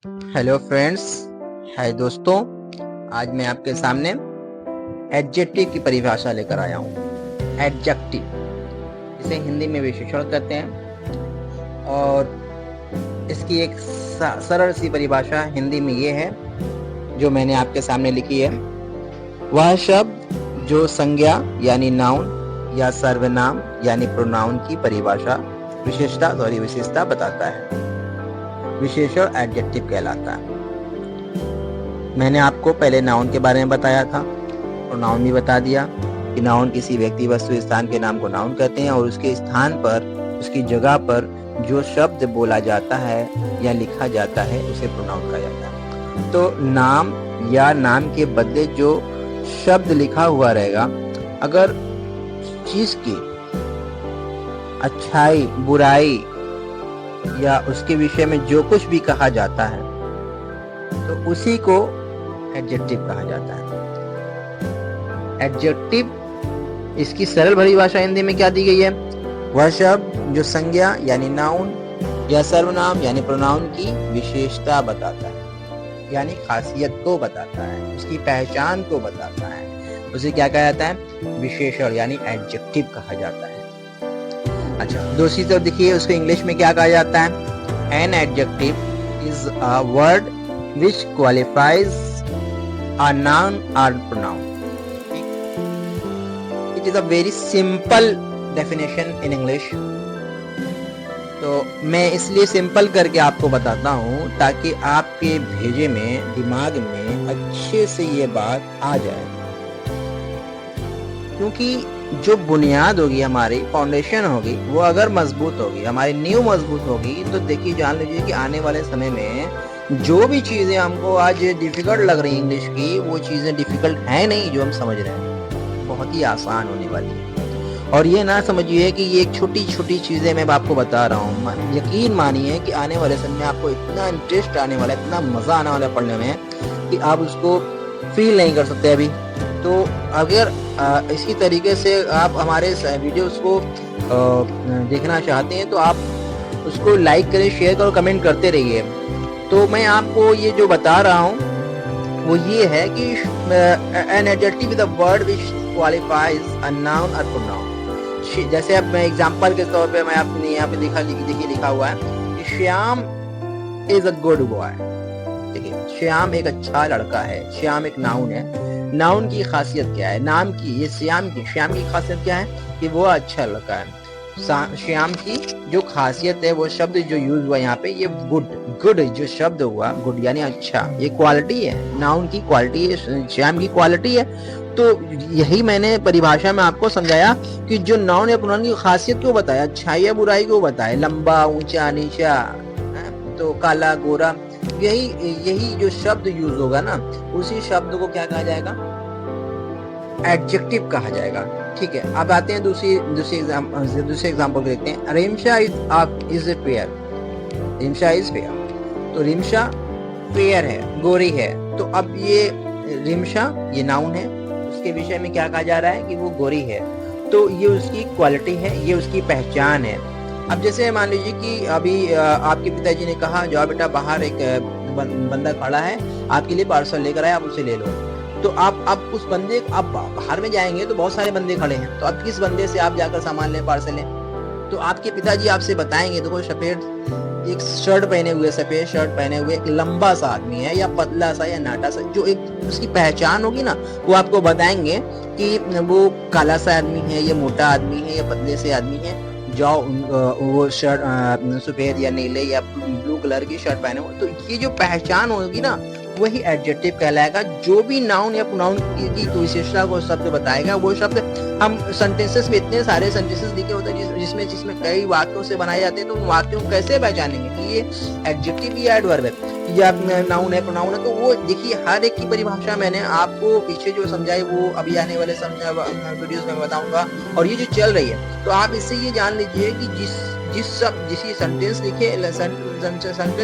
Hello friends, हाय दोस्तों। आज मैं आपके सामने एडजेक्टिव की परिभाषा लेकर आया हूँ। एडजेक्टिव, इसे हिंदी में विशेषण कहते हैं और इसकी एक सरल सी परिभाषा हिंदी में ये है जो मैंने आपके सामने लिखी है। वह शब्द जो संज्ञा यानी नाउन या सर्वनाम यानी प्रोनाउन की परिभाषा विशेषता बताता है। विशेषण एडजेक्टिव कहलाता है। मैंने आपको पहले नाउन के बारे में बताया था, प्रोनाउन भी बता दिया कि नाउन किसी व्यक्ति वस्तु स्थान के नाम को नाउन कहते हैं और उसके स्थान पर, उसकी जगह पर जो शब्द बोला जाता है या लिखा जाता है उसे प्रोनाउन कहा जाता है। तो नाम या नाम के बदले जो शब्द लिखा हुआ रहेगा, अगर चीज की अच्छाई बुराई या उसके विषय में जो कुछ भी कहा जाता है तो उसी को एडजेक्टिव कहा जाता है। एडजेक्टिव, इसकी सरल परिभाषा हिंदी में क्या दी गई है? वह शब्द जो संज्ञा यानी नाउन या सर्वनाम यानी प्रोनाउन की विशेषता बताता है, यानी खासियत को बताता है, उसकी पहचान को बताता है, उसे क्या कहा जाता है? विशेषण यानी एडजेक्टिव कहा जाता है। अच्छा, दूसरी तरफ देखिए, उसको इंग्लिश में क्या कहा जाता है? An adjective is a word which qualifies a noun और pronoun. It is a very simple definition in English. तो मैं इसलिए सिंपल करके आपको बताता हूँ ताकि आपके भेजे में, दिमाग में अच्छे से ये बात आ जाए, क्योंकि जो बुनियाद होगी, हमारी फाउंडेशन होगी, वो अगर मजबूत होगी, हमारी नींव मजबूत होगी, तो देखिए, जान लीजिए कि आने वाले समय में जो भी चीजें हमको आज डिफिकल्ट लग रही है इंग्लिश की, वो चीजें डिफिकल्ट है नहीं, जो हम समझ रहे हैं बहुत ही आसान होने वाली है। और ये ना समझिए कि ये एक छोटी छोटी चीजें मैं आपको बता रहा हूँ। यकीन मानिए कि आने वाले समय में आपको इतना इंटरेस्ट आने वाला है, इतना मजा आने वाला है पढ़ने में कि आप उसको फील नहीं कर सकते अभी। तो अगर इसी तरीके से आप हमारे वीडियोस को देखना चाहते हैं तो आप उसको लाइक करें, शेयर करें, कमेंट करते रहिए। तो मैं आपको ये जो बता रहा हूँ वो ये है कि N adjective is a word which qualifies a noun और प्रोनाउन। जैसे अब मैं एग्जांपल के तौर पे मैं आपने यहाँ पे देखिए लिखा हुआ है कि Shyam is a good boy. देखिए, श्याम एक अच्छा लड़का है। श्याम एक नाउन है। नाउन की खासियत क्या है? नाम की, ये श्याम की खासियत क्या है? कि वो अच्छा लड़का है। श्याम की जो खासियत है, वो शब्द जो यूज हुआ यहाँ पे, ये गुड जो शब्द हुआ, गुड यानी अच्छा, ये क्वालिटी है, नाउन की क्वालिटी है, श्याम की क्वालिटी है। तो यही मैंने परिभाषा में आपको समझाया कि जो नाउन या प्रोनाउन की खासियत क्यों बताया, अच्छाई या बुराई क्यों बताया, लंबा ऊंचा नीचा, तो काला गोरा, यही जो शब्द यूज होगा ना, उसी शब्द को क्या कहा जाएगा? एडजेक्टिव कहा जाएगा। ठीक है, अब आते हैं दूसरे एग्जांपल को देखते हैं। Rimsha is fair. Rimsha is fair. तो रिमशा फेयर है, गोरी है। तो अब ये रिमशा, ये नाउन है, उसके विषय में क्या कहा जा रहा है? कि वो गोरी है। तो ये उसकी क्वालिटी है, ये उसकी पहचान है। अब जैसे मान लीजिए कि अभी आपके पिताजी ने कहा, जाओ बेटा बाहर, एक बंदा खड़ा है, आपके लिए पार्सल लेकर आए, आप उसे ले लो। तो आप उस बंदे, आप बाहर में जाएंगे तो बहुत सारे बंदे खड़े हैं, तो अब किस बंदे से आप जाकर सामान लें, पार्सल लें? तो आपके पिताजी आपसे बताएंगे, देखो सफेद एक शर्ट पहने हुए, सफेद शर्ट पहने हुए एक लंबा सा आदमी है, या पतला सा या नाटा सा, जो एक उसकी पहचान होगी ना, वो आपको बताएंगे कि वो काला सा आदमी है, या मोटा आदमी है, या पतले से आदमी है। जाओ वो शर्ट सफेद या नीले या ब्लू कलर की शर्ट पहने हो। तो ये जो पहचान होगी ना, वही एडजेक्टिव कहलाएगा। जो भी नाउन या प्रोनाउन की विशेषता को शब्द बताएगा, वो शब्द हम सेंटेंसेस में, इतने सारे सेंटेंसेस लिखे होते हैं जिसमें कई वाक्यों से बनाए जाते हैं, तो उन वाक्यों को कैसे पहचानेंगे कि ये एडजेक्टिव या एडवर्ब है या नाउन है, प्रोनाउन है? तो वो देखिए, हर एक की परिभाषा मैंने आपको पीछे जो समझाई, वो अभी आने वाले वीडियोस में बताऊंगा। और ये जो चल रही है, तो आप इससे ये जान लीजिए कि जिस सेंटेंस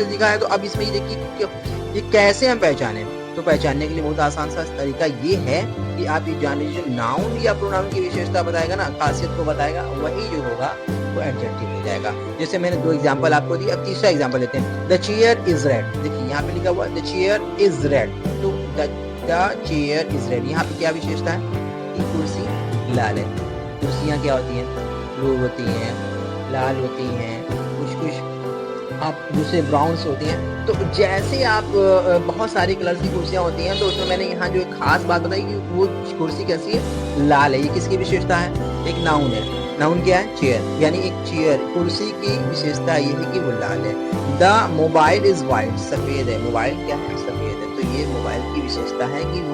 लिखा है, तो अब इसमें ये देखिए ये कैसे हम पहचाने। तो पहचानने के लिए बहुत आसान सा तरीका ये है कि आप ये जान लीजिए, नाउन या प्रोनाउन की विशेषता बताएगा ना, खासियत को बताएगा, वही जो होगा वो एडजेक्टिव हो जाएगा। जैसे मैंने 2 एग्जांपल आपको दिए, अब तीसरा एग्जांपल लेते हैं। The chair is red. देखिए यहाँ पे लिखा हुआ द चेयर इज रेड, तो द चेयर इज रेड, यहाँ पे क्या विशेषता है कि कुर्सी लाल है। कुर्सियाँ क्या होती हैं, ब्लू होती हैं, लाल होती हैं, कुछ आप दूसरे ब्राउन्स होती हैं। तो जैसे आप बहुत सारी कलर की कुर्सियाँ होती हैं, तो उसमें मैंने यहाँ जो एक खास बात बताई कि वो कुर्सी कैसी है, लाल है। ये किसकी विशेषता है, एक नाउन है। नाउन क्या है, चेयर, यानी एक चेयर, कुर्सी की विशेषता ये है कि वो लाल है। द मोबाइल इज वाइट, सफेद है। मोबाइल क्या है, सफेद है। तो ये मोबाइल की विशेषता है कि वो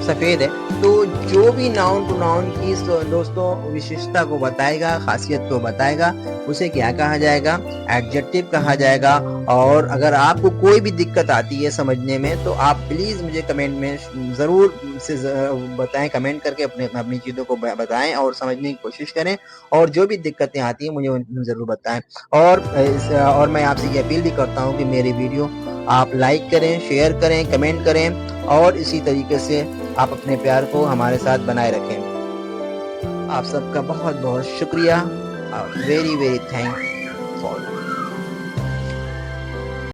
सफेद है। तो जो भी नाउन टू नाउन की दोस्तों विशेषता को बताएगा, खासियत को बताएगा, उसे क्या कहा जाएगा, एडजेक्टिव कहा जाएगा। और अगर आपको कोई भी दिक्कत आती है समझने में, तो आप प्लीज मुझे कमेंट में जरूर से बताएं, कमेंट करके अपनी चीजों को बताएं और समझने की कोशिश करें। और जो भी दिक्कतें आती हैं मुझे जरूर बताएं। और मैं आपसे ये अपील भी करता हूँ कि मेरी वीडियो आप लाइक करें, शेयर करें, कमेंट करें, और इसी तरीके से आप अपने प्यार को हमारे साथ बनाए रखें। आप सबका बहुत बहुत शुक्रिया। Very very thank for